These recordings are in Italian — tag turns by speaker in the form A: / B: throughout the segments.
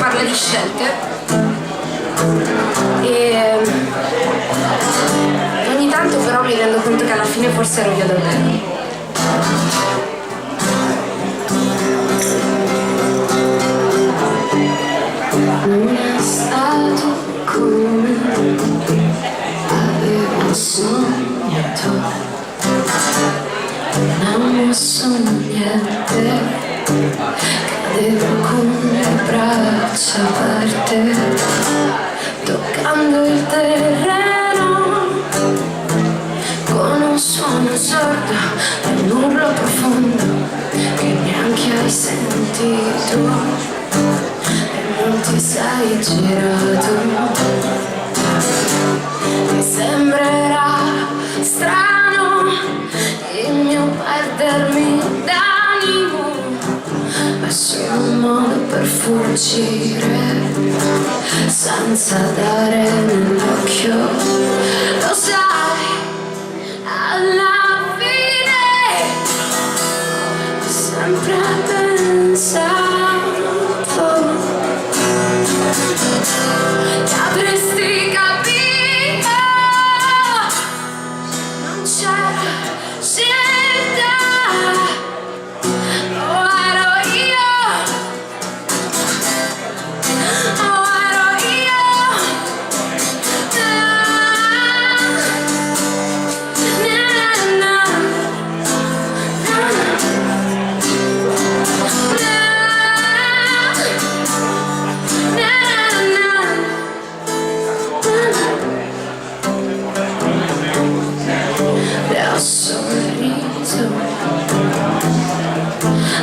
A: parla di scelte e ogni tanto però mi rendo conto che alla fine forse ero io davvero. Non è stato come avevo sognato, non avevo sogno niente, cadevo con le braccia aperte, toccando il terreno, con un suono sordo e un urlo profondo che neanche hai sentito. Non ti sei girato, mi sembrerà strano il mio perdermi d'animo, ma è solo un modo per fuggire senza dare nell'occhio. Lo sai, alla fine ho sempre pensato avresti capito, non c'era scelta, o ero io, ho sorriso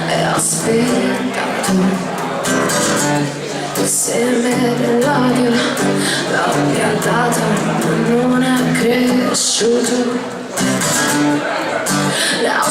A: e ho aspettato insieme dell'odio, l'ho piantato ma non è cresciuto, le ho